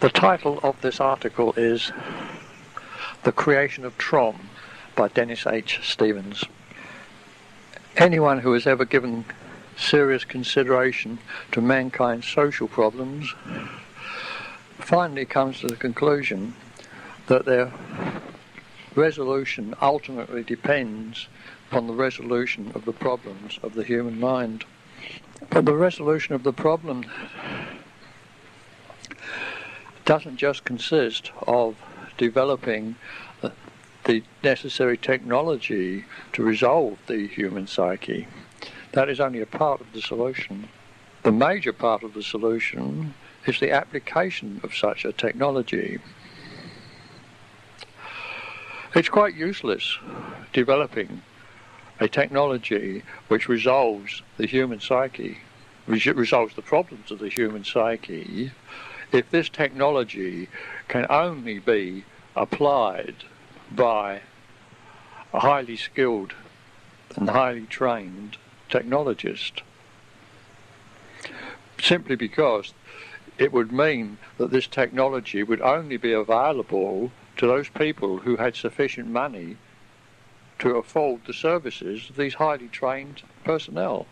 The title of this article is The Creation of Trom by Dennis H. Stevens. Anyone who has ever given serious consideration to mankind's social problems finally comes to the conclusion that their resolution ultimately depends upon the resolution of the problems of the human mind. But the resolution of the problem doesn't just consist of developing the necessary technology to resolve the human psyche. That is only a part of the solution. The major part of the solution is the application of such a technology. It's quite useless developing a technology which resolves the human psyche, resolves the problems of the human psyche, if this technology can only be applied by a highly skilled and highly trained technologist. Simply because it would mean that this technology would only be available to those people who had sufficient money to afford the services of these highly trained personnel.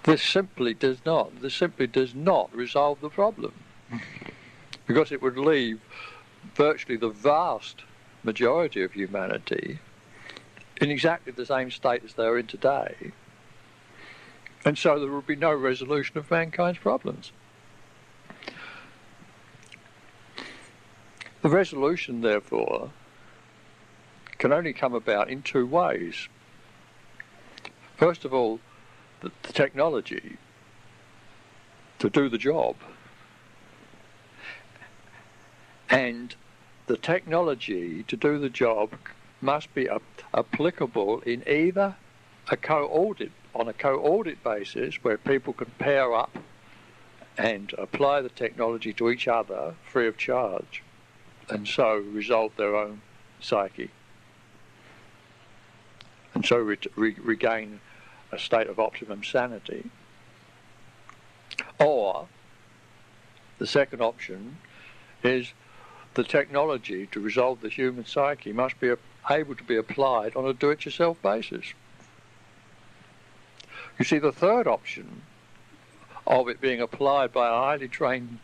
This simply does not resolve the problem, because it would leave virtually the vast majority of humanity in exactly the same state as they are in today, and so there would be no resolution of mankind's problems. The resolution, therefore, can only come about in two ways. First of all, the technology to do the job, and the technology to do the job must be applicable in either on a co-audit basis, where people can pair up and apply the technology to each other free of charge, and so resolve their own psyche, and so regain a state of optimum sanity. Or the second option is the technology to resolve the human psyche must be able to be applied on a do-it-yourself basis. You see, the third option of it being applied by a highly trained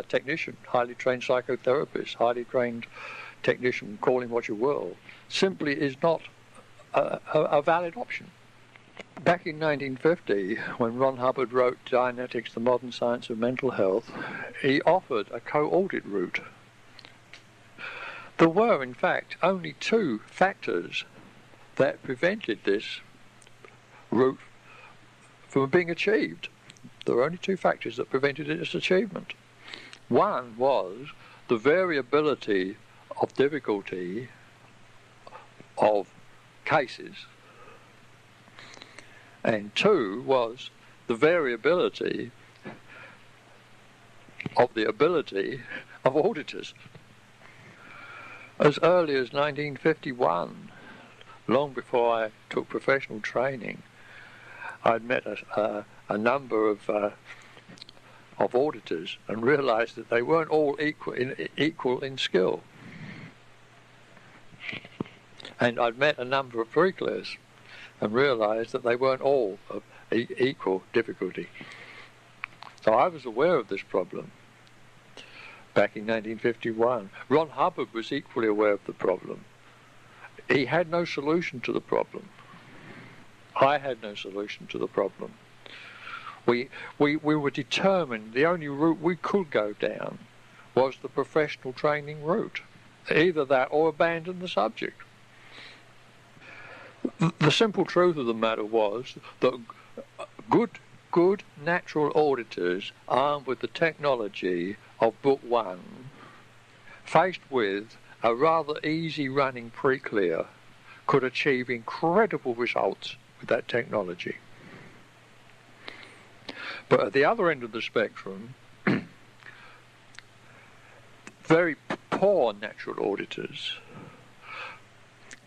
technician, highly trained psychotherapist, highly trained technician, call him what you will, simply is not a valid option. Back in 1950, when Ron Hubbard wrote Dianetics, the Modern Science of Mental Health, he offered a co-audit route. There were, in fact, only two factors that prevented this route from being achieved. There were only two factors that prevented its achievement. One was the variability of difficulty of cases, and two was the variability of the ability of auditors. As early as 1951, long before I took professional training, I'd met a number of auditors and realized that they weren't all equal in skill. And I'd met a number of pre-clears and realized that they weren't all of equal difficulty. So I was aware of this problem back in 1951. Ron Hubbard was equally aware of the problem. He had no solution to the problem. I had no solution to the problem. We were determined the only route we could go down was the professional training route. Either that or abandon the subject. The simple truth of the matter was that good natural auditors, armed with the technology of Book 1, faced with a rather easy running pre-clear, could achieve incredible results with that technology. But at the other end of the spectrum, very poor natural auditors,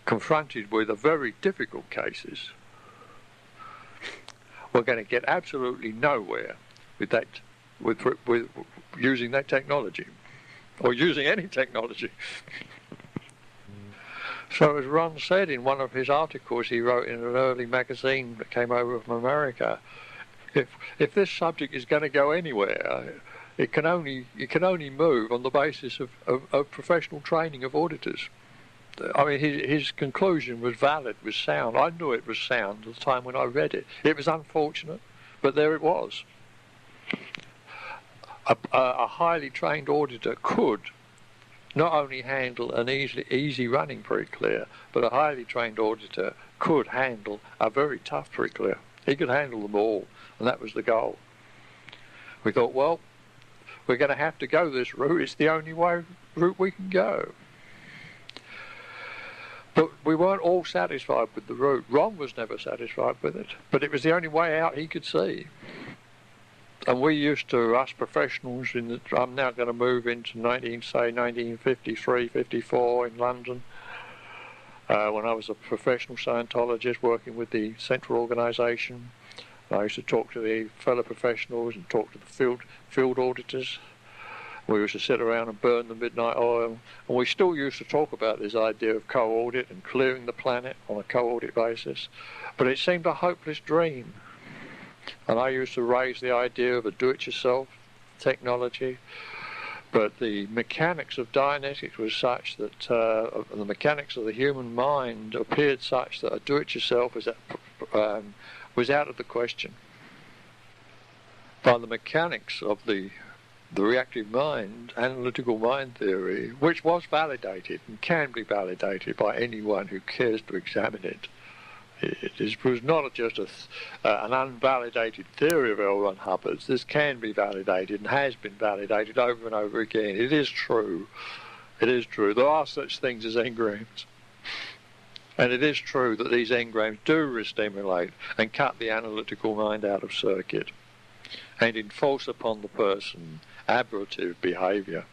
confronted with a very difficult cases, were going to get absolutely nowhere with that with using that technology, or using any technology. So as Ron said in one of his articles he wrote in an early magazine that came over from America, if this subject is going to go anywhere, it can only move on the basis of professional training of auditors. I mean, his conclusion was valid, was sound. I knew it was sound at the time when I read it. It was unfortunate, but there it was. A highly trained auditor could not only handle an easy running pre-clear, but a highly trained auditor could handle a very tough pre-clear. He could handle them all, and that was the goal. We thought, well, we're going to have to go this route. It's the only route we can go. But we weren't all satisfied with the route. Ron was never satisfied with it, but it was the only way out he could see. And we used to, us professionals, I'm now going to move into 1953, 54 in London, when I was a professional Scientologist working with the central organisation. I used to talk to the fellow professionals and talk to the field auditors. We used to sit around and burn the midnight oil, and we still used to talk about this idea of co-audit and clearing the planet on a co-audit basis, but it seemed a hopeless dream. And I used to raise the idea of a do-it-yourself technology, but the mechanics of Dianetics was such that the mechanics of the human mind appeared such that a do-it-yourself was out of the question. By the mechanics of the reactive mind, analytical mind theory, which was validated and can be validated by anyone who cares to examine it. It was not just an unvalidated theory of L. Ron Hubbard's. This can be validated and has been validated over and over again. It is true. It is true. There are such things as engrams. And it is true that these engrams do re-stimulate and cut the analytical mind out of circuit and enforce upon the person aberrative behaviour.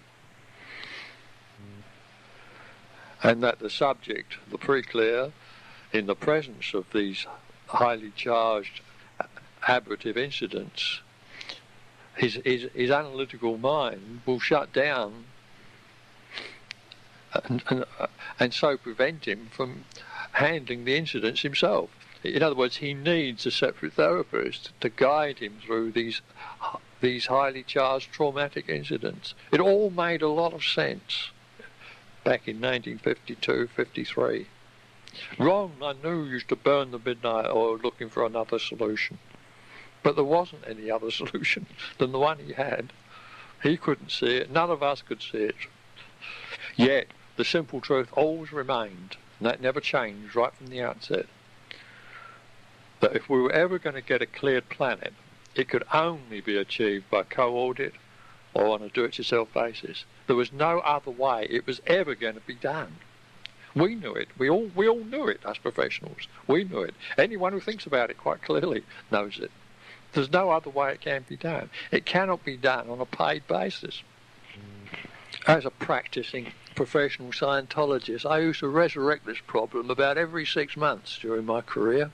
And that the subject, the pre-clear, in the presence of these highly charged aberrative incidents, his analytical mind will shut down and so prevent him from handling the incidents himself. In other words, he needs a separate therapist to guide him through these highly charged traumatic incidents. It all made a lot of sense back in 1952, 53. Ron, I knew, used to burn the midnight oil looking for another solution. But there wasn't any other solution than the one he had. He couldn't see it. None of us could see it. Yet, the simple truth always remained, and that never changed right from the outset, that if we were ever going to get a cleared planet, it could only be achieved by co-audit or on a do-it-yourself basis. There was no other way it was ever going to be done. We knew it. We all knew it as professionals. We knew it. Anyone who thinks about it quite clearly knows it. There's no other way it can be done. It cannot be done on a paid basis. As a practicing professional Scientologist, I used to resurrect this problem about every 6 months during my career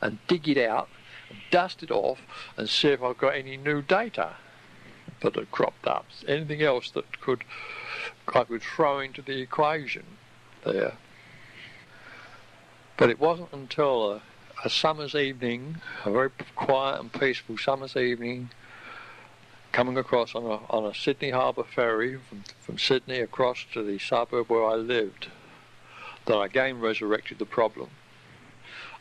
and dig it out, and dust it off, and see if I've got any new data that had cropped up, anything else that I could throw into the equation there. But it wasn't until a summer's evening, a very quiet and peaceful summer's evening, coming across on a Sydney Harbour ferry from Sydney across to the suburb where I lived, that I again resurrected the problem.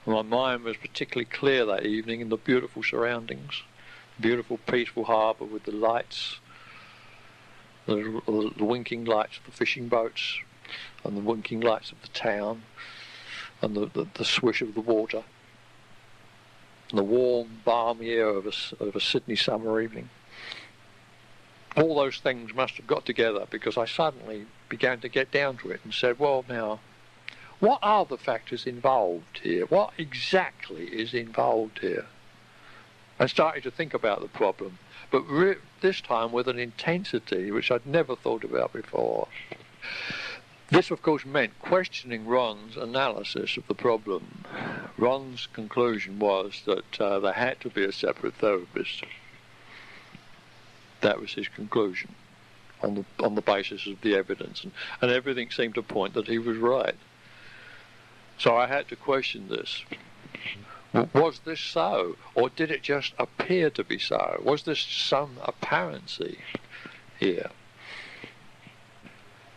And my mind was particularly clear that evening in the beautiful surroundings, beautiful peaceful harbour with the lights, the winking lights of the fishing boats and the winking lights of the town and the swish of the water and the warm, balmy air of a Sydney summer evening. All those things must have got together because I suddenly began to get down to it and said, well, now, what are the factors involved here? What exactly is involved here? I started to think about the problem, but this time with an intensity which I'd never thought about before. This, of course, meant questioning Ron's analysis of the problem. Ron's conclusion was that there had to be a separate therapist. That was his conclusion on the basis of the evidence, and everything seemed to point that he was right. So I had to question this. Was this so, or did it just appear to be so? Was there some apparency here?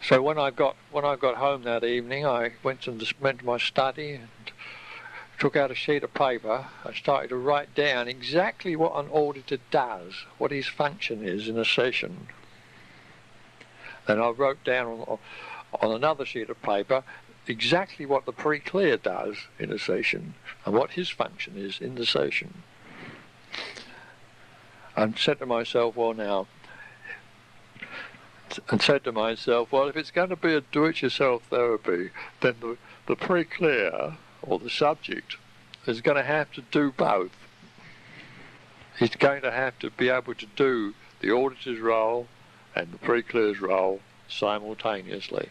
So when I got home that evening, I went to my study and took out a sheet of paper. I started to write down exactly what an auditor does, what his function is in a session. Then I wrote down on another sheet of paper exactly what the pre-clear does in a session and what his function is in the session. And said to myself, well, if it's going to be a do-it-yourself therapy, then the pre-clear, or the subject, is going to have to do both. He's going to have to be able to do the auditor's role and the pre-clear's role simultaneously.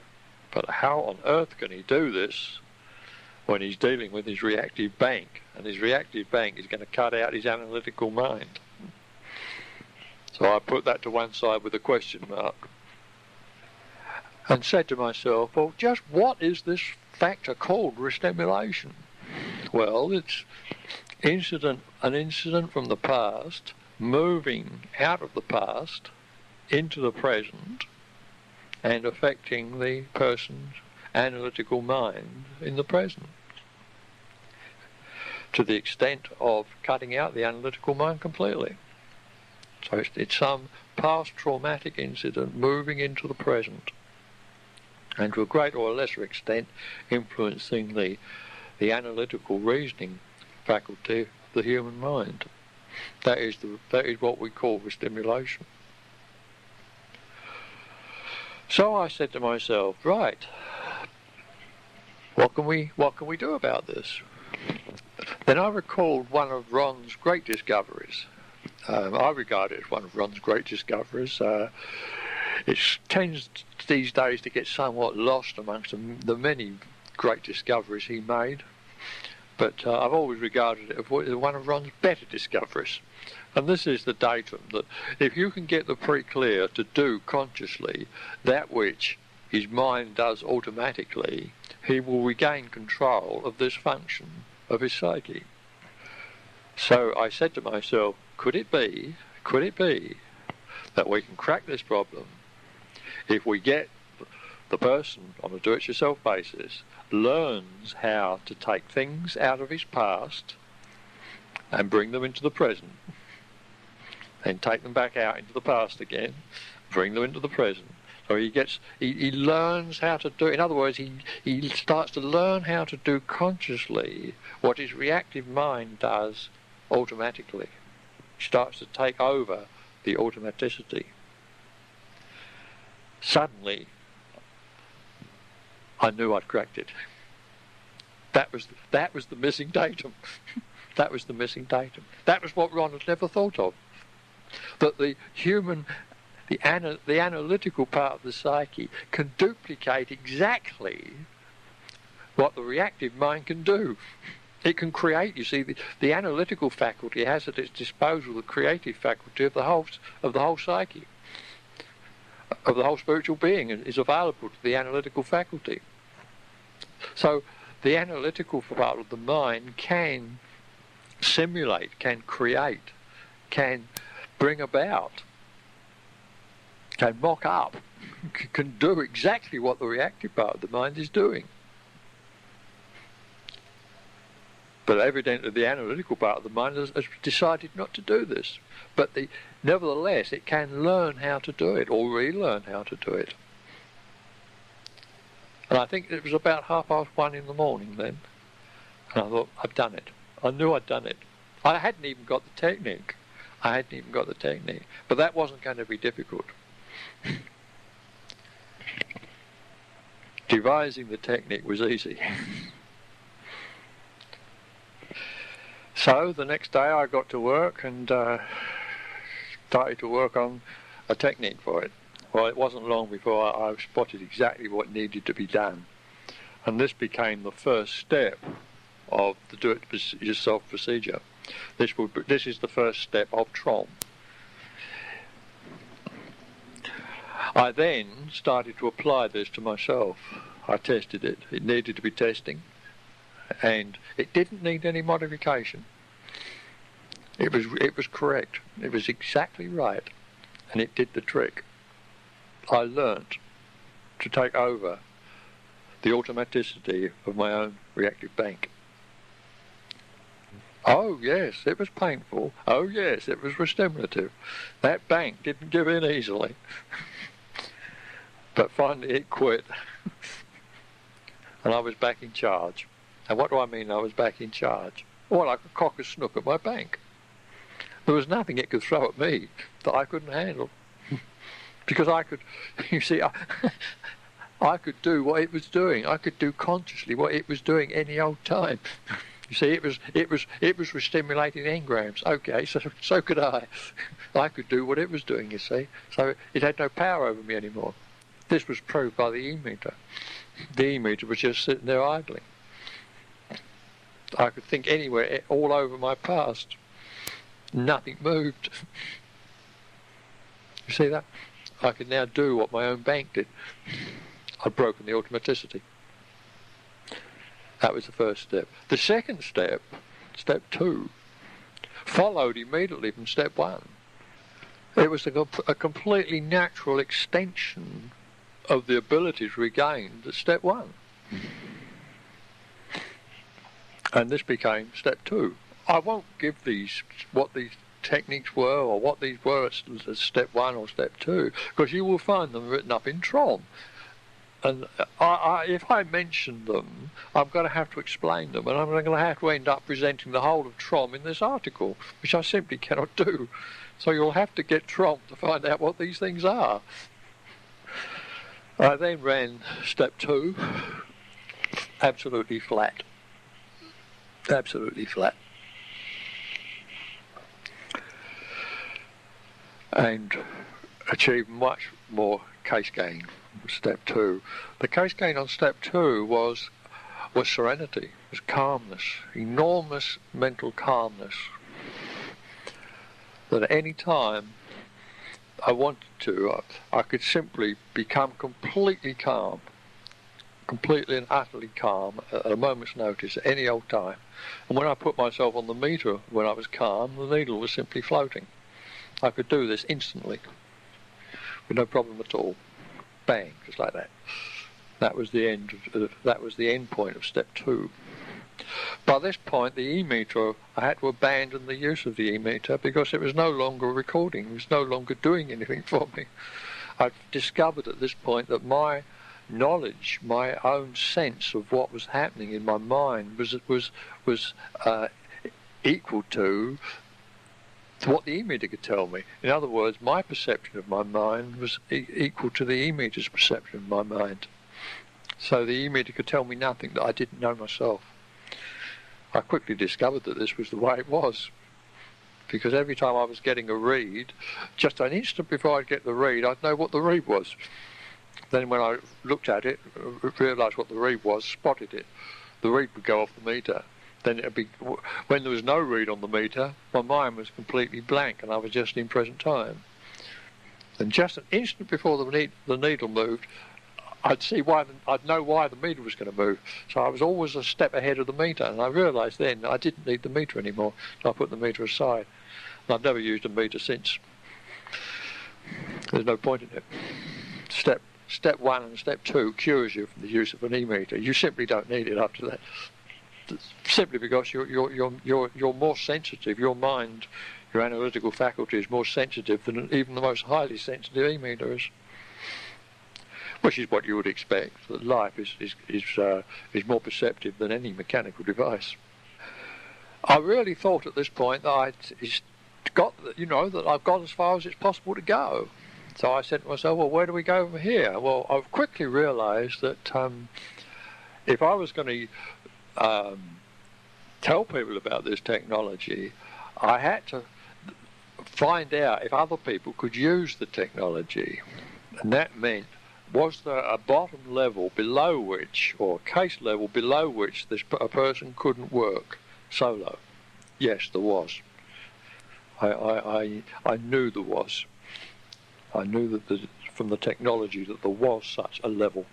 But how on earth can he do this when he's dealing with his reactive bank? And his reactive bank is going to cut out his analytical mind. So I put that to one side with a question mark. And said to myself, well, just what is this factor called restimulation? Well, it's an incident from the past moving out of the past into the present and affecting the person's analytical mind in the present, to the extent of cutting out the analytical mind completely. So it's some past traumatic incident moving into the present, and to a greater or lesser extent influencing the analytical reasoning faculty of the human mind. That is what we call restimulation. So I said to myself, right, what can we do about this? Then I recalled one of Ron's great discoveries. I regard it as one of Ron's great discoveries. It tends these days to get somewhat lost amongst the many great discoveries he made, but I've always regarded it as one of Ron's better discoveries. And this is the datum that if you can get the pre-clear to do consciously that which his mind does automatically, he will regain control of this function of his psyche. So I said to myself, could it be that we can crack this problem if we get the person on a do-it-yourself basis learns how to take things out of his past and bring them into the present, and take them back out into the past again, bring them into the present. So he learns how to do, in other words, he starts to learn how to do consciously what his reactive mind does automatically. He starts to take over the automaticity. Suddenly, I knew I'd cracked it. That was the missing datum. That was the missing datum. That was what Ron had never thought of. That the analytical part of the psyche can duplicate exactly what the reactive mind can do. It can create, you see, the analytical faculty has at its disposal the creative faculty of the whole psyche, of the whole spiritual being, and is available to the analytical faculty. So the analytical part of the mind can simulate, can create, can bring about, can mock up, can do exactly what the reactive part of the mind is doing. But evidently the analytical part of the mind has decided not to do this. But nevertheless, it can learn how to do it, or relearn how to do it. And I think it was about 1:30 in the morning then. And I thought, I've done it. I knew I'd done it. I hadn't even got the technique. But that wasn't going to be difficult. Devising the technique was easy. So the next day I got to work and started to work on a technique for it. Well, it wasn't long before I spotted exactly what needed to be done. And this became the first step of the do-it-yourself procedure. This is the first step of TROM. I then started to apply this to myself. I tested it. It needed to be testing, and it didn't need any modification. It was correct. It was exactly right, and it did the trick. I learnt to take over the automaticity of my own reactive bank. Oh yes, it was painful. Oh yes, it was restimulative. That bank didn't give in easily. But finally it quit. And I was back in charge. And what do I mean I was back in charge? Well, I could cock a snook at my bank. There was nothing it could throw at me that I couldn't handle. Because I could, you see, I could do what it was doing. I could do consciously what it was doing any old time. You see, it was restimulating engrams. Okay, so could I. I could do what it was doing, you see. So it had no power over me anymore. This was proved by the e-meter. The e-meter was just sitting there idling. I could think anywhere, all over my past. Nothing moved. You see that? I could now do what my own bank did. I'd broken the automaticity. That was the first step. The second step, step 2, followed immediately from step 1. It was a completely natural extension of the abilities regained at step 1. And this became step 2. I won't give what these techniques were or what these were at step 1 or step 2, because you will find them written up in TROM. And if I mention them, I'm going to have to explain them, and I'm going to have to end up presenting the whole of TROM in this article, which I simply cannot do. So you'll have to get TROM to find out what these things are. I then ran step 2, absolutely flat. Absolutely flat. And achieved much more case gain. Step 2. The case gain on step 2 was serenity, was calmness, enormous mental calmness. That at any time I wanted to, I could simply become completely calm, completely and utterly calm at a moment's notice at any old time. And when I put myself on the meter when I was calm, the needle was simply floating. I could do this instantly, with no problem at all. Bang, just like that. That was the end. That was the end point of step 2. By this point, the e-meter, I had to abandon the use of the e-meter because it was no longer recording. It was no longer doing anything for me. I discovered at this point that my knowledge, my own sense of what was happening in my mind was equal to what the e-meter could tell me. In other words, my perception of my mind was equal to the e-meter's perception of my mind. So the e-meter could tell me nothing that I didn't know myself. I quickly discovered that this was the way it was, because every time I was getting a read, just an instant before I'd get the read, I'd know what the read was. Then when I looked at it, realised what the read was, spotted it, the read would go off the meter. Then it'd be, when there was no read on the meter, my mind was completely blank and I was just in present time. And just an instant before the needle moved, I'd know why the meter was going to move. So I was always a step ahead of the meter, and I realised then I didn't need the meter anymore. So I put the meter aside. And I've never used a meter since. There's no point in it. Step 1 and step 2 cures you from the use of an e-meter. You simply don't need it after that. Simply because you're more sensitive. Your mind, your analytical faculty is more sensitive than even the most highly sensitive e-meter is. Which is what you would expect. That life is more perceptive than any mechanical device. I really thought at this point that that I've got as far as it's possible to go. So I said to myself, well, where do we go from here? Well, I've quickly realised that if I was going to tell people about this technology, I had to find out if other people could use the technology. And that meant, was there a bottom level below which, or a case level below which, a person couldn't work solo? Yes, there was. I knew there was. I knew that from the technology that there was such a level.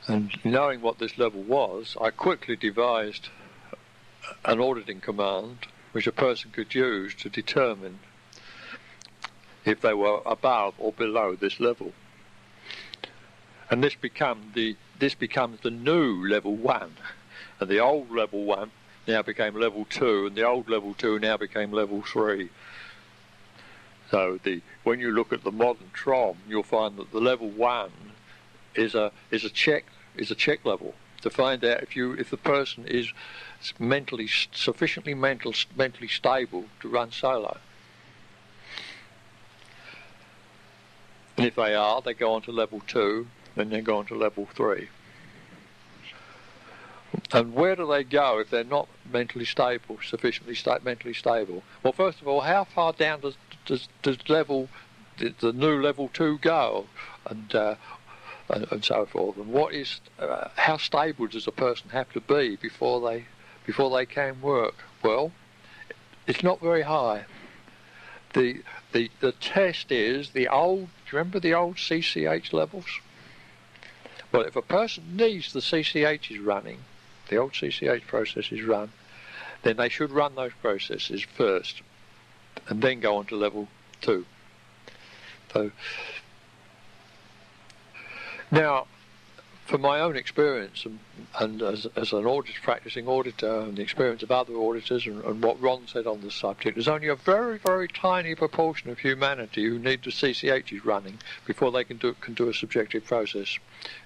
And knowing what this level was, I quickly devised an auditing command which a person could use to determine if they were above or below this level. And this becomes the new level 1. And the old level 1 now became level 2, and the old level 2 now became level 3. So when you look at the modern TROM, you'll find that the level 1 is a check level to find out if the person is sufficiently mentally stable to run solo. And if they are, they go on to level 2, then they go on to level 3. And where do they go if they're not mentally stable, sufficiently mentally stable? Well, first of all, how far down does the new level 2 go, and so forth? And what is how stable does a person have to be before they can work? Well, it's not very high. The test is the old. Remember the old CCH levels? Well, if a person needs the CCHs running, the old CCH processes run, then they should run those processes first and then go on to level 2. So, now, from my own experience and as an practicing auditor and the experience of other auditors and what Ron said on the subject, there's only a very, very tiny proportion of humanity who need the CCHs running before they can do a subjective process.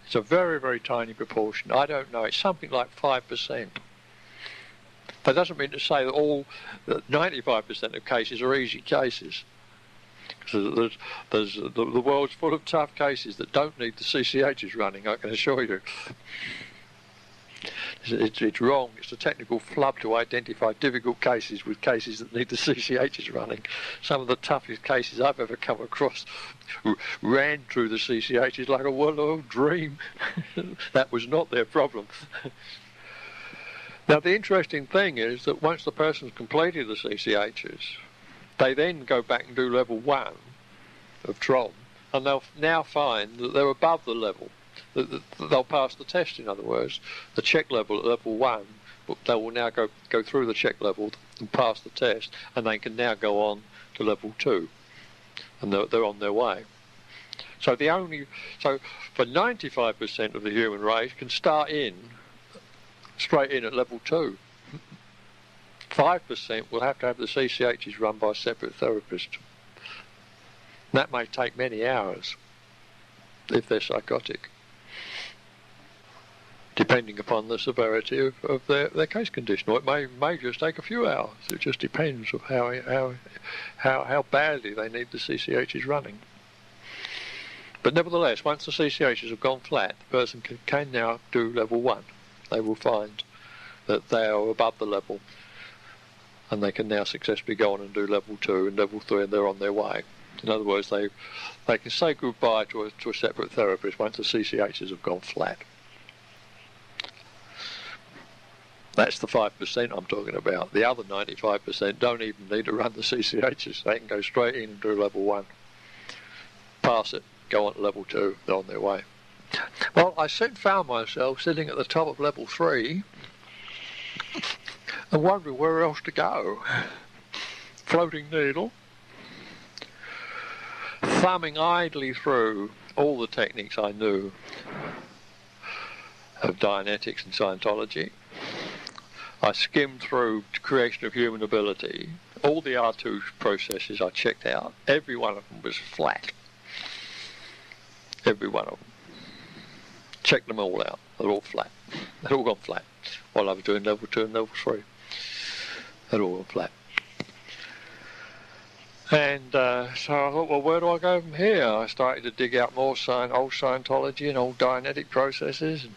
It's a very, very tiny proportion. I don't know. It's something like 5%. That doesn't mean to say that 95% of cases are easy cases. Because the world's full of tough cases that don't need the CCHs running, I can assure you. It's wrong. It's a technical flub to identify difficult cases with cases that need the CCHs running. Some of the toughest cases I've ever come across ran through the CCHs like a well-oiled dream. That was not their problem. Now, the interesting thing is that once the person's completed the CCHs, they then go back and do level 1 of TROM, and they'll now find that they're above the level. They'll pass the test, in other words. The check level at level 1, they will now go through the check level and pass the test, and they can now go on to level 2, and they're on their way. So for 95% of the human race can start straight in at level 2. 5% will have to have the CCHs run by a separate therapist. That may take many hours if they're psychotic, depending upon the severity of their case condition. Or it may just take a few hours. It just depends of how badly they need the CCHs running. But nevertheless, once the CCHs have gone flat, the person can now do level 1. They will find that they are above the level, and they can now successfully go on and do level 2 and level 3, and they're on their way. In other words, they can say goodbye to a separate therapist once the CCHs have gone flat. That's the 5% I'm talking about. The other 95% don't even need to run the CCHs. They can go straight in and do level 1. Pass it, go on to level 2, they're on their way. Well, I soon found myself sitting at the top of level 3 and wondering where else to go. Floating needle. Thumbing idly through all the techniques I knew of Dianetics and Scientology. I skimmed through Creation of Human Ability. All the R2 processes I checked out. Every one of them was flat. Every one of them. Checked them all out. They're all flat. They'd all gone flat while I was doing level 2 and level 3. They'd all gone flat. And so I thought, well, where do I go from here? I started to dig out more old Scientology and old Dianetic processes, and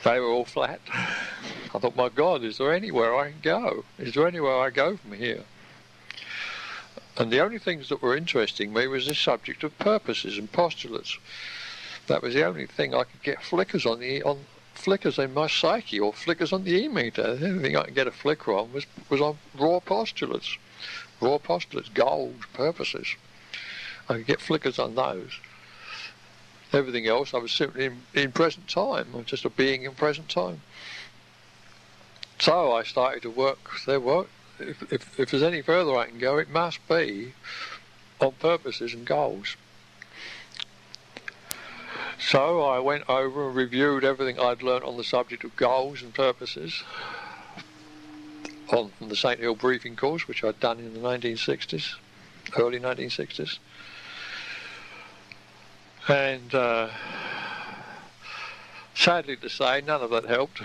they were all flat. I thought, my God, is there anywhere I can go? Is there anywhere I go from here? And the only things that were interesting me was this subject of purposes and postulates. That was the only thing I could get flickers on flickers in my psyche, or flickers on the e-meter. The only thing I could get a flicker on was on raw postulates, goals, purposes. I could get flickers on those. Everything else, I was simply in present time. I was just a being in present time. So I started to work. If there's any further I can go, it must be on purposes and goals. So I went over and reviewed everything I'd learnt on the subject of goals and purposes on the St Hill briefing course, which I'd done in the 1960s, early 1960s. And sadly to say, none of that helped.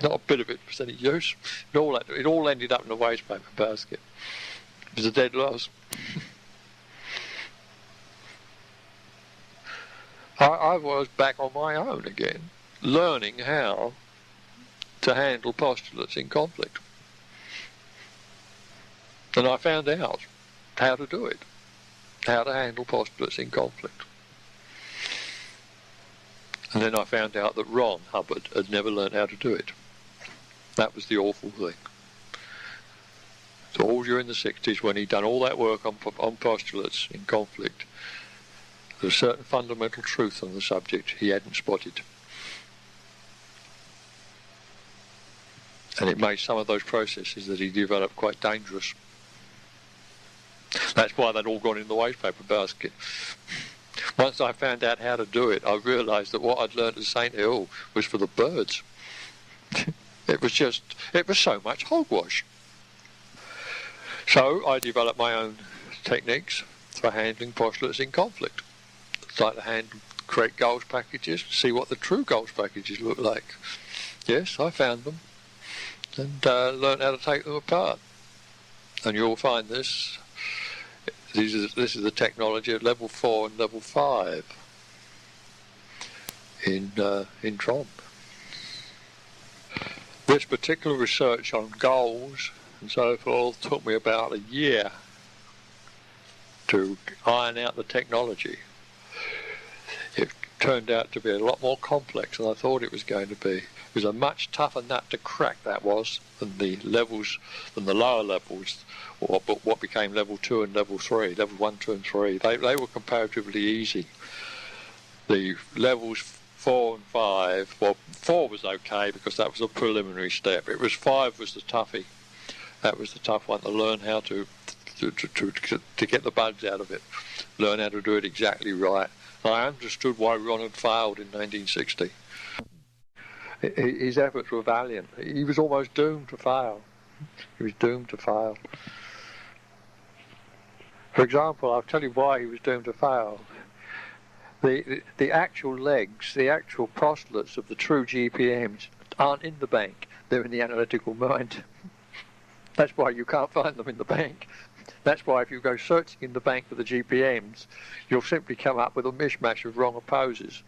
Not a bit of it was any use. It all ended up in a waste paper basket. It was a dead loss. I was back on my own again, learning how to handle postulates in conflict. And I found out how to do it, how to handle postulates in conflict. And then I found out that Ron Hubbard had never learned how to do it. That was the awful thing. So all during the 60s, when he'd done all that work on postulates in conflict, there was a certain fundamental truth on the subject he hadn't spotted. And it made some of those processes that he developed quite dangerous. That's why they'd all gone in the waste paper basket. Once I found out how to do it, I realised that what I'd learned at St Hill was for the birds. It was so much hogwash. So I developed my own techniques for handling postulates in conflict. Started to create goals packages, see what the true goals packages look like. Yes, I found them and learned how to take them apart. And you'll find this. This is the technology at level 4 and level 5 in Tromp. This particular research on goals and so forth took me about a year to iron out the technology. It turned out to be a lot more complex than I thought it was going to be. It was a much tougher nut to crack, that was, than the lower levels, or what became level 2 and level 3, level 1, 2 and 3. They were comparatively easy. The levels 4 and 5, well, 4 was okay because that was a preliminary step. 5 was the toughie. That was the tough one, to learn how to get the bugs out of it, learn how to do it exactly right. I understood why Ron had failed in 1960. His efforts were valiant. He was almost doomed to fail. He was doomed to fail. For example, I'll tell you why he was doomed to fail. The actual legs, the actual postulates of the true GPMs aren't in the bank. They're in the analytical mind. That's why you can't find them in the bank. That's why if you go searching in the bank for the GPMs, you'll simply come up with a mishmash of wrong opposes.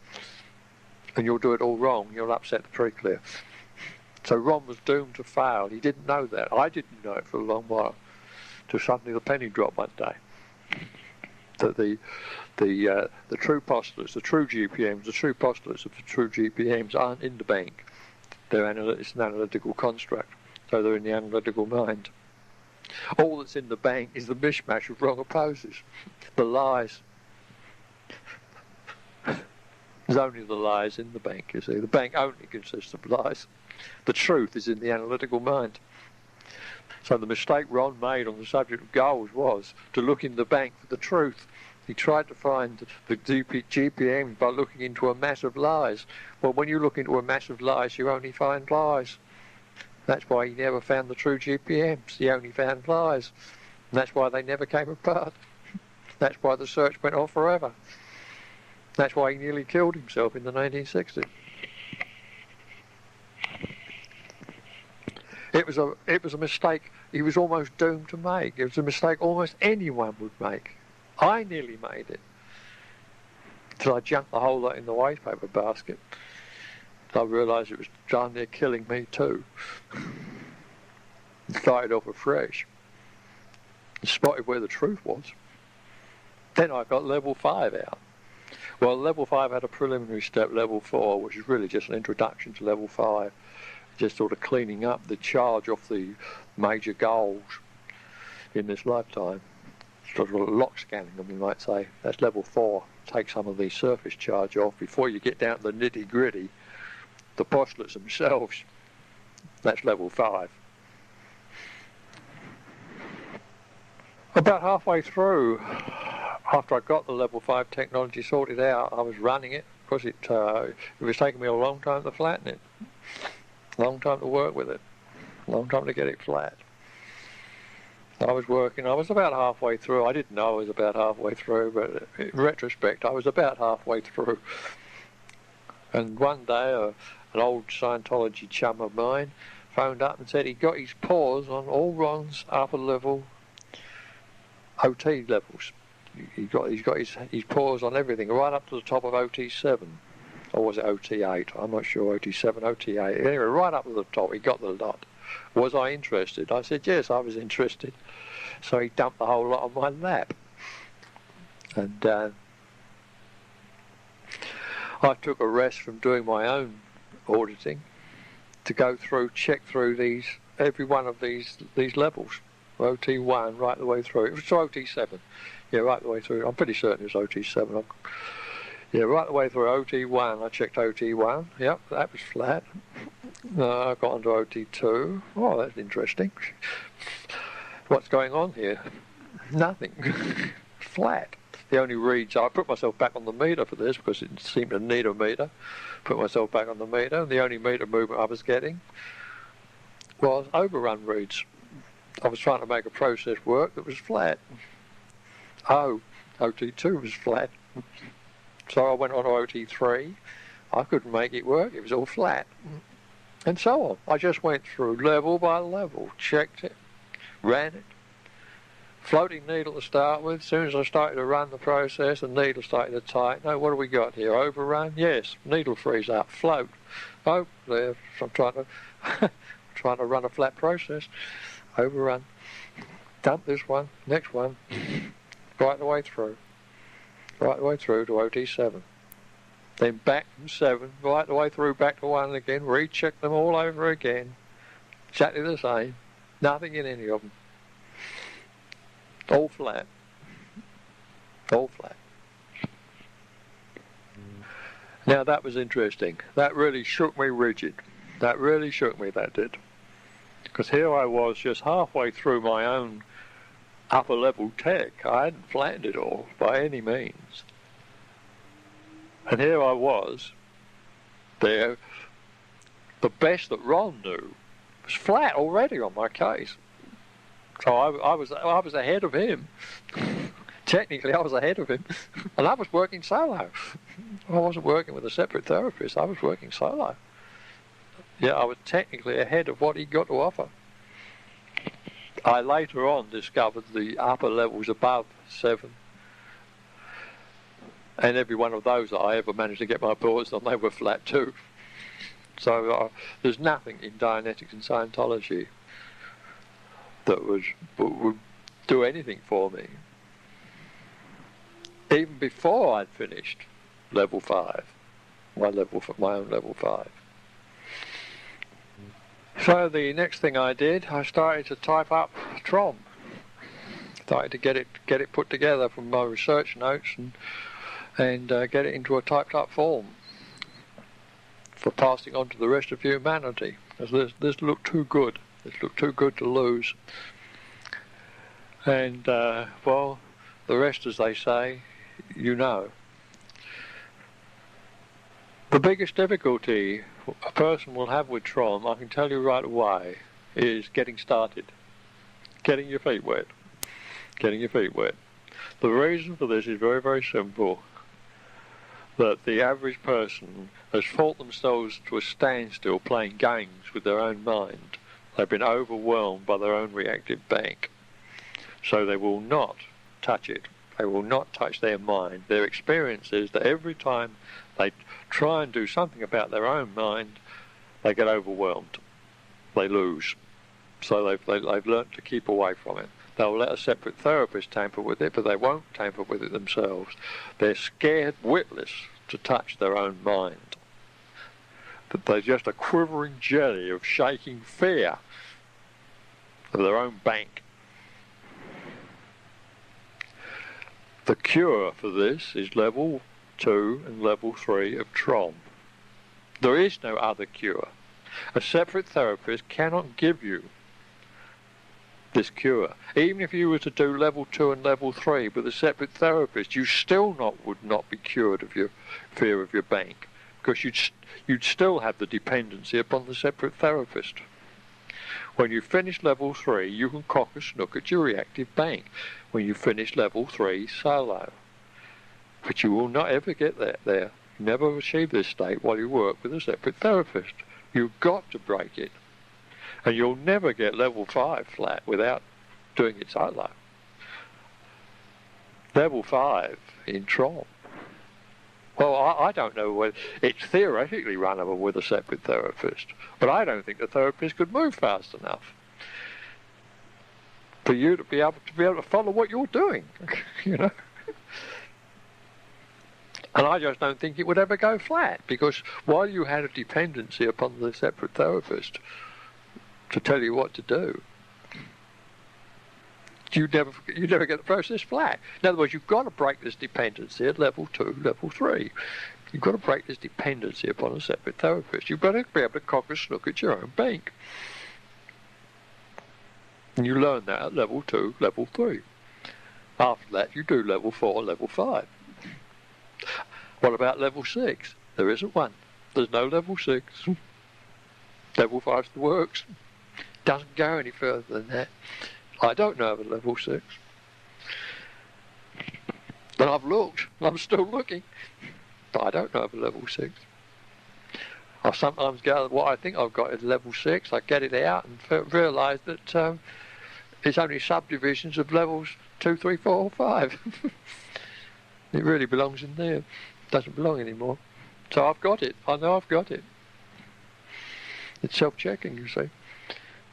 And you'll do it all wrong. You'll upset the pre-clear. So Ron was doomed to fail. He didn't know that. I didn't know it for a long while. Till suddenly the penny dropped one day. That the true postulates, the true GPMs, the true postulates of the true GPMs aren't in the bank. It's an analytical construct. So they're in the analytical mind. All that's in the bank is the mishmash of wrong opposes, the lies. There's only the lies in the bank, you see. The bank only consists of lies. The truth is in the analytical mind. So the mistake Ron made on the subject of goals was to look in the bank for the truth. He tried to find the GPM by looking into a mass of lies. Well, when you look into a mass of lies, you only find lies. That's why he never found the true GPMs. He only found lies. And that's why they never came apart. That's why the search went on forever. That's why he nearly killed himself in the 1960s. It was a mistake he was almost doomed to make. It was a mistake almost anyone would make. I nearly made it. Till I jumped the whole lot in the waste paper basket. I realised it was darn near killing me too. Started off afresh. Spotted where the truth was. Then I got level 5 out. Well, level 5 had a preliminary step, level 4, which is really just an introduction to level 5. Just sort of cleaning up the charge off the major goals in this lifetime. Sort of lock scanning them, you might say. That's level 4. take some of the surface charge off before you get down to the nitty-gritty, the postulates themselves. That's level 5. About halfway through, after I got the level 5 technology sorted out, I was running it because it was taking me a long time to flatten it, long time to work with it, long time to get it flat. I was working, I was about halfway through. I didn't know I was about halfway through, but in retrospect, I was about halfway through. And one day, an old Scientology chum of mine phoned up and said he got his paws on all Ron's upper level OT levels. He's got his paws on everything, right up to the top of OT7. Or was it OT8? I'm not sure, OT7, OT8. Anyway, right up to the top, he got the lot. Was I interested? I said, yes, I was interested. So he dumped the whole lot on my lap. And I took a rest from doing my own auditing to go through, check through every one of these levels. OT1 right the way through. It was OT7. Yeah, right the way through. I'm pretty certain it was OT7. Yeah, right the way through OT1. I checked OT1. Yep, that was flat. I got onto OT2. Oh, that's interesting. What's going on here? Nothing. Flat. The only reads, I put myself back on the meter for this because it seemed to need a meter. Put myself back on the meter, and the only meter movement I was getting was overrun reads. I was trying to make a process work that was flat. OT2 was flat. So I went on to OT3. I couldn't make it work. It was all flat. And so on. I just went through level by level, checked it, ran it. Floating needle to start with. As soon as I started to run the process, the needle started to tighten. Oh, what have we got here? Overrun? Yes. Needle frees up. Float. Oh, there. I'm trying to run a flat process. Overrun. Dump this one. Next one. Right the way through. Right the way through to OT7. Then back from 7, right the way through back to 1 again. Recheck them all over again. Exactly the same. Nothing in any of them. All flat. All flat. Now that was interesting. That really shook me rigid. That really shook me, that did. Because here I was just halfway through my own upper level tech. I hadn't flattened it all by any means. And here I was, there, the best that Ron knew was flat already on my case. So I was ahead of him. Technically, I was ahead of him, and I was working solo. I wasn't working with a separate therapist. I was working solo. Yeah, I was technically ahead of what he got to offer. I later on discovered the upper levels above 7. And every one of those that I ever managed to get my paws on, they were flat too. So there's nothing in Dianetics and Scientology that would do anything for me. Even before I'd finished level 5, my own level 5. So the next thing I did, I started to type up TROM. Started to get it put together from my research notes and get it into a typed up form for passing on to the rest of humanity. This looked too good. This looked too good to lose. And, well, the rest, as they say, you know. The biggest difficulty a person will have with TROM, I can tell you right away, is getting started. Getting your feet wet. Getting your feet wet. The reason for this is very, very simple. That the average person has fought themselves to a standstill playing games with their own mind. They've been overwhelmed by their own reactive bank. So they will not touch it. They will not touch their mind. Their experience is that every time they try and do something about their own mind, they get overwhelmed. They lose. So they've learnt to keep away from it. They'll let a separate therapist tamper with it, but they won't tamper with it themselves. They're scared witless to touch their own mind. That they're just a quivering jelly of shaking fear of their own bank. The cure for this is level 2 and level 3 of TROM. There is no other cure. A separate therapist cannot give you this cure. Even if you were to do level 2 and level 3 with a separate therapist, you still would not be cured of your fear of your bank, because you'd still have the dependency upon the separate therapist. When you finish level 3, you can cock a snook at your reactive bank when you finish level 3 solo. But you will not ever get there. You never achieve this state while you work with a separate therapist. You've got to break it. And you'll never get level 5 flat without doing it solo. Level 5 in TROM. Well, I don't know whether it's theoretically runnable with a separate therapist, but I don't think the therapist could move fast enough for you to be able to follow what you're doing, you know. And I just don't think it would ever go flat, because while you had a dependency upon the separate therapist to tell you what to do, you never get the process flat. In other words, you've got to break this dependency at level 2, level 3. You've got to break this dependency upon a separate therapist. You've got to be able to cock a snook at your own bank. And you learn that at level 2, level 3. After that, you do level 4, level 5. What about level 6? There isn't one. There's no level 6. Level 5's the works. Doesn't go any further than that. I don't know of a level 6. But I've looked. I'm still looking. But I don't know of a level 6. I sometimes gather what I think I've got is level 6. I get it out and realise that it's only subdivisions of levels 2, 3, 4, or 5. It really belongs in there. It doesn't belong anymore. So I've got it. I know I've got it. It's self-checking, you see.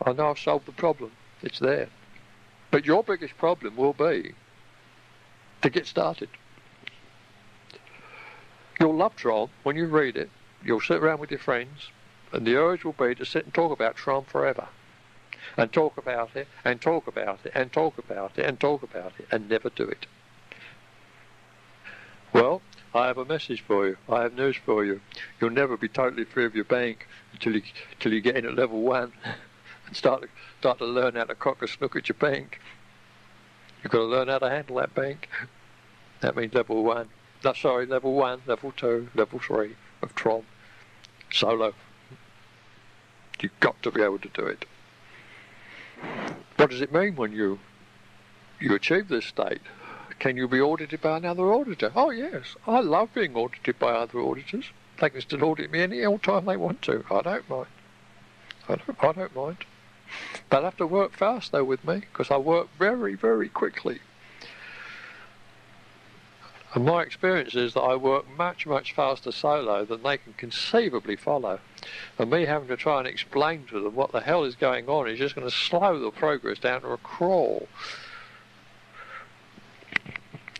I know I've solved the problem. It's there. But your biggest problem will be to get started. You'll love TROM when you read it. You'll sit around with your friends, and the urge will be to sit and talk about TROM forever. And talk about it, and talk about it, and talk about it, and talk about it, and never do it. Well, I have a message for you. I have news for you. You'll never be totally free of your bank until you get in at level 1 and start to learn how to cock a snook at your bank. You've got to learn how to handle that bank. That means level 1. No, sorry, level 1, level 2, level 3 of TROM. Solo. You've got to be able to do it. What does it mean when you achieve this state? Can you be audited by another auditor? Oh yes, I love being audited by other auditors. They can still audit me any old time they want to. I don't mind. I don't mind. They'll have to work fast though with me, because I work very, very quickly. And my experience is that I work much, much faster solo than they can conceivably follow. And me having to try and explain to them what the hell is going on is just going to slow the progress down to a crawl.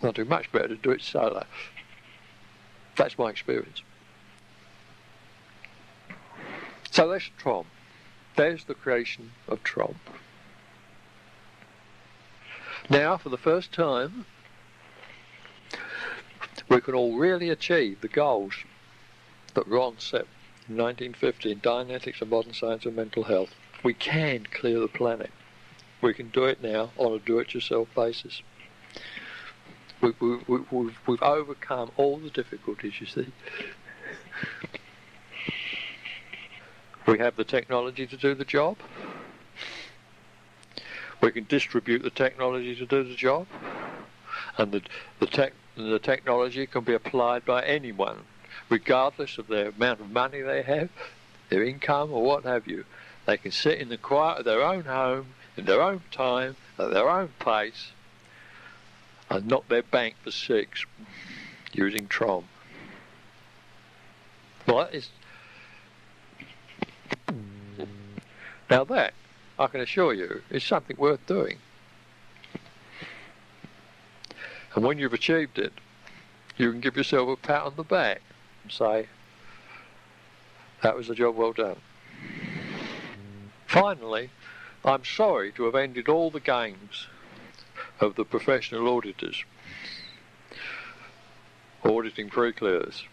I'll do much better to do it solo. That's my experience. So that's TROM. There's the creation of TROM. Now, for the first time, we can all really achieve the goals that Ron set in 1950 in Dianetics and Modern Science of Mental Health. We can clear the planet. We can do it now on a do-it-yourself basis. We've overcome all the difficulties, you see. We have the technology to do the job. We can distribute the technology to do the job. And the technology can be applied by anyone, regardless of their amount of money they have, their income, or what have you. They can sit in the quiet of their own home, in their own time, at their own pace, and knock their bank for 6 using TROM. Well, now that, I can assure you, is something worth doing. And when you've achieved it, you can give yourself a pat on the back and say, that was a job well done. Finally, I'm sorry to have ended all the games of the professional auditors. auditing pre-clears,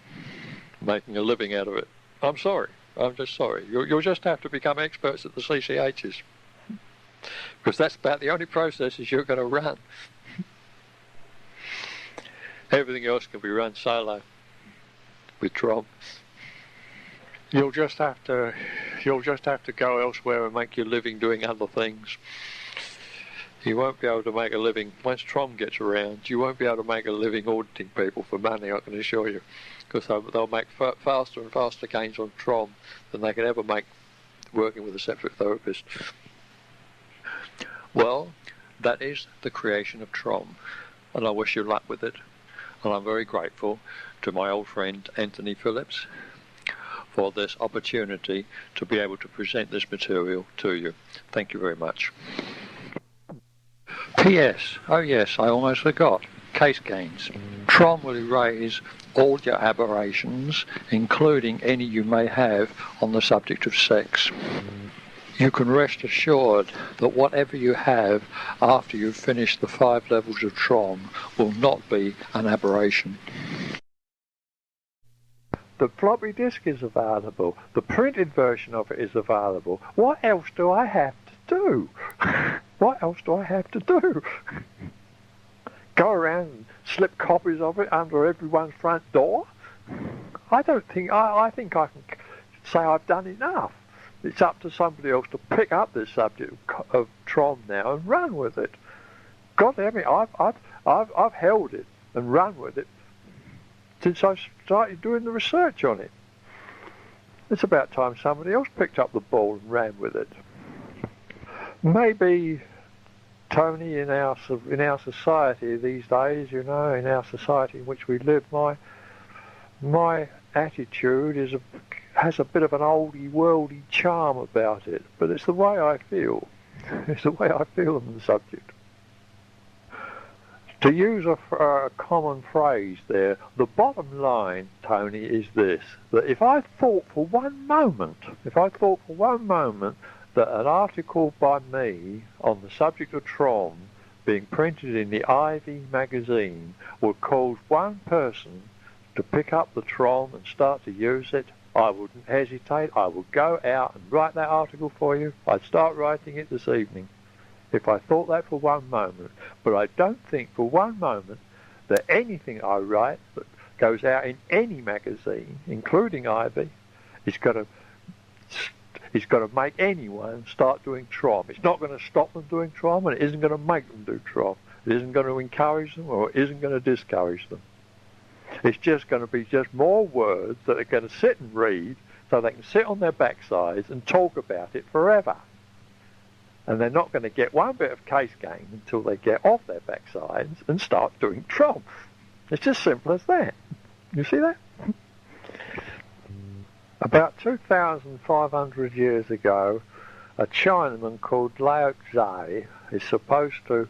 making a living out of it. I'm sorry. I'm just sorry. You'll just have to become experts at the CCHs, because that's about the only processes you're going to run. Everything else can be run solo with Trom. You'll just have to go elsewhere and make your living doing other things. You won't be able to make a living once Trom gets around. You won't be able to make a living auditing people for money, I can assure you, because they'll make faster and faster gains on Trom than they can ever make working with a separate therapist. Well, that is the creation of Trom, and I wish you luck with it. And I'm very grateful to my old friend Anthony Phillips for this opportunity to be able to present this material to you. Thank you very much. P.S. Oh yes, I almost forgot. Case gains. Trom will erase all your aberrations, including any you may have on the subject of sex. You can rest assured that whatever you have after you've finished the 5 levels of Trom will not be an aberration. The floppy disk is available. The printed version of it is available. What else do I have to do? What else do I have to do? Go around and slip copies of it under everyone's front door? I think I can say I've done enough. It's up to somebody else to pick up this subject of Trom now and run with it. God damn it, I've held it and run with it since I started doing the research on it. It's about time somebody else picked up the ball and ran with it. Maybe, Tony, in our society these days, in our society in which we live, my attitude has a bit of an oldie worldy charm about it, but it's the way I feel. It's the way I feel on the subject. To use a common phrase there, the bottom line, Tony, is this: that if I thought for one moment that an article by me on the subject of Trom being printed in the Ivy magazine would cause one person to pick up the Trom and start to use it, I wouldn't hesitate. I would go out and write that article for you. I'd start writing it this evening, if I thought that for one moment. But I don't think for one moment that anything I write that goes out in any magazine, including Ivy, is going to make anyone start doing Trom. It's not going to stop them doing Trom, and it isn't going to make them do Trom. It isn't going to encourage them, or it isn't going to discourage them. It's just going to be just more words that are going to sit and read, so they can sit on their backsides and talk about it forever. And they're not going to get one bit of case gain until they get off their backsides and start doing Trom. It's just simple as that. You see that? About 2,500 years ago, a Chinaman called Lao Tzu is supposed to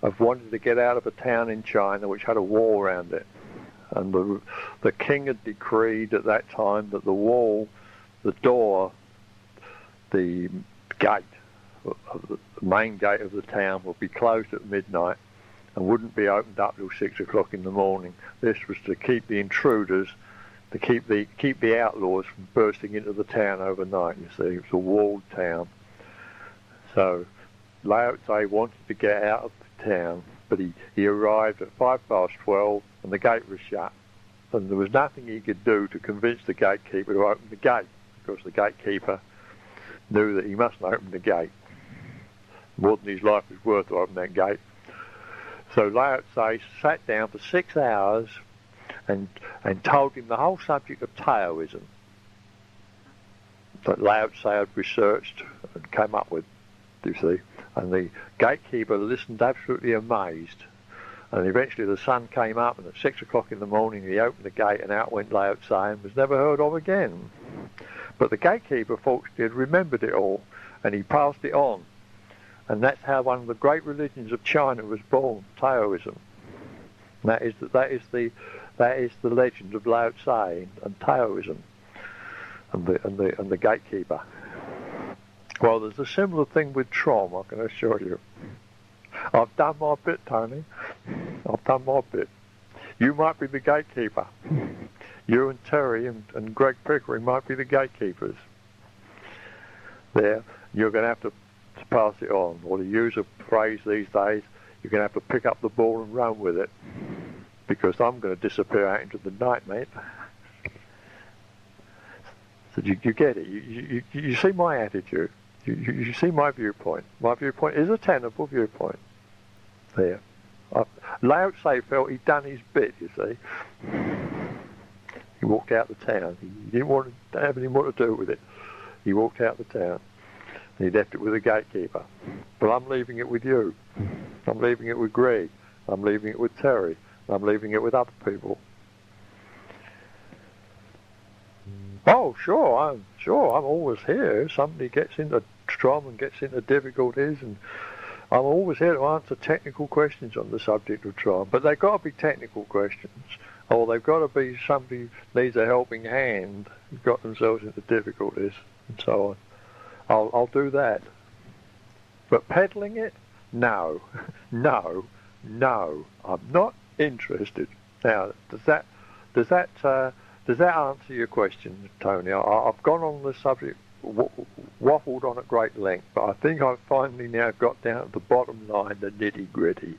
have wanted to get out of a town in China which had a wall around it. And the king had decreed at that time that the wall, the door, the gate, the main gate of the town would be closed at midnight and wouldn't be opened up till 6 o'clock in the morning. This was to keep the intruders, to keep the outlaws from bursting into the town overnight, you see. It was a walled town. So Lao Tzu wanted to get out of the town, but he arrived at 12:05 and the gate was shut. And there was nothing he could do to convince the gatekeeper to open the gate, because the gatekeeper knew that he mustn't open the gate. More than his life was worth to open that gate. So Lao Tzu sat down for 6 hours and told him the whole subject of Taoism that Lao Tzu had researched and came up with, you see. And the gatekeeper listened absolutely amazed. And eventually the sun came up, and at 6 o'clock in the morning he opened the gate, and out went Lao Tzu and was never heard of again. But the gatekeeper, fortunately, had remembered it all, and he passed it on. And that's how one of the great religions of China was born, Taoism. And that is the legend of Lao Tzu and Taoism and the gatekeeper. Well, there's a similar thing with Trom, I can assure you. I've done my bit, Tony. I've done my bit. You might be the gatekeeper. You and Terry and Greg Pickering might be the gatekeepers. There, you're going to have to pass it on, or to use a phrase these days, you're going to have to pick up the ball and run with it, because I'm going to disappear out into the night, mate. So you get it. You see my attitude. You see my viewpoint. My viewpoint is a tenable viewpoint. There. Lao Tse felt he'd done his bit, you see. He walked out the town. He didn't want to have anything more to do with it. He walked out the town. And he left it with the gatekeeper. But I'm leaving it with you. I'm leaving it with Greg. I'm leaving it with Terry. I'm leaving it with other people. Oh, sure, I'm always here. If somebody gets into Trom and gets into difficulties, and I'm always here to answer technical questions on the subject of Trom. But they've got to be technical questions, or they've got to be somebody needs a helping hand, who's got themselves into difficulties, and so on. I'll do that. But peddling it? No. No. I'm not interested. Now, does that answer your question, Tony? I've gone on the subject, waffled on at great length, but I think I've finally now got down to the bottom line, the nitty-gritty.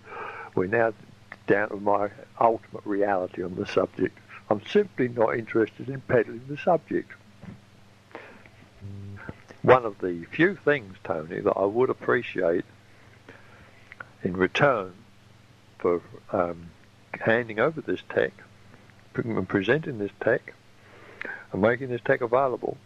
We're now down to my ultimate reality on the subject. I'm simply not interested in peddling the subject. One of the few things, Tony, that I would appreciate in return for handing over this tech, and presenting this tech, and making this tech available,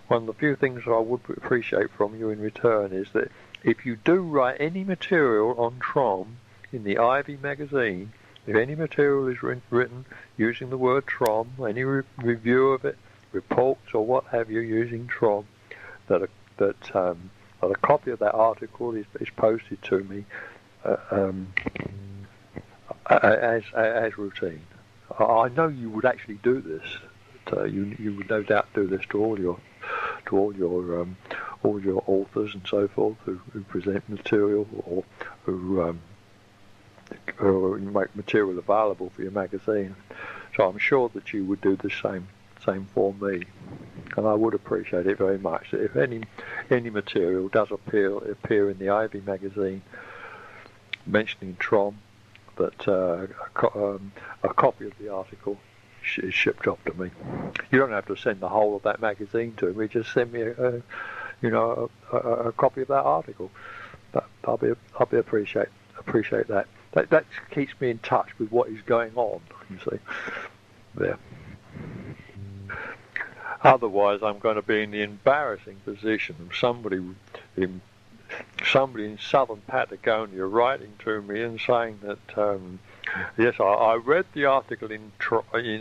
one of the few things I would appreciate from you in return is that if you do write any material on Trom in the Ivy magazine, if any material is written using the word Trom, any review of it, reports or what have you using Trom, that a copy of that article is posted to me as routine. I know you would actually do this. You would no doubt do this to all your authors and so forth who present material or who make material available for your magazine. So I'm sure that you would do the same for me, and I would appreciate it very much that if any material does appear in the Ivy magazine mentioning Trom, that a copy of the article is shipped off to me. You don't have to send the whole of that magazine to me. Just send me a copy of that article. But I'll be appreciate that. That keeps me in touch with what is going on. You see, there. Otherwise, I'm going to be in the embarrassing position of somebody in southern Patagonia writing to me and saying that, yes, I read the article in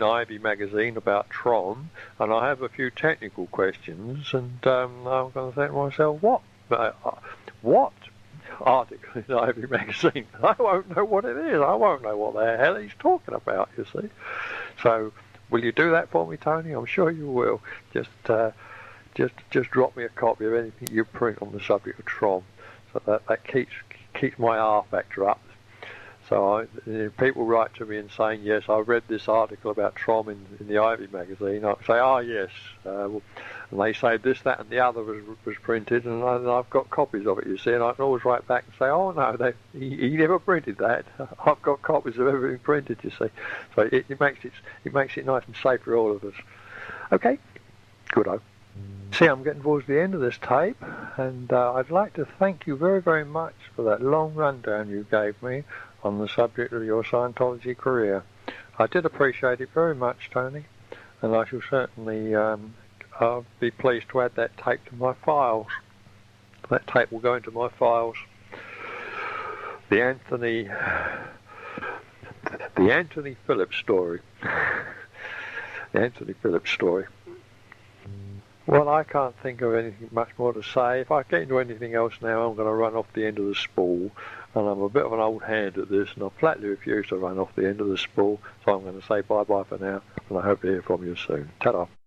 Ivy magazine about Trom, and I have a few technical questions, and I'm going to think to myself, what article in Ivy magazine? I won't know what it is. I won't know what the hell he's talking about, you see. So, will you do that for me, Tony? I'm sure you will. Just drop me a copy of anything you print on the subject of Trom, so that keeps my R factor up. So people write to me and saying, yes, I read this article about Trom in the Ivy magazine. I say, oh yes, and they say this, that, and the other was printed, and I've got copies of it. You see, and I can always write back and say, oh no, he never printed that. I've got copies of everything printed. You see, so it makes it nice and safe for all of us. Okay, good-o. See, I'm getting towards the end of this tape, and I'd like to thank you very, very much for that long rundown you gave me on the subject of your Scientology career. I did appreciate it very much, Tony, and I shall certainly I'll be pleased to add that tape to my files. That tape will go into my files. The Anthony Phillips story. The Anthony Phillips story. Well, I can't think of anything much more to say. If I get into anything else now, I'm going to run off the end of the spool, and I'm a bit of an old hand at this, and I flatly refuse to run off the end of the spool, so I'm going to say bye-bye for now, and I hope to hear from you soon. Ta-da.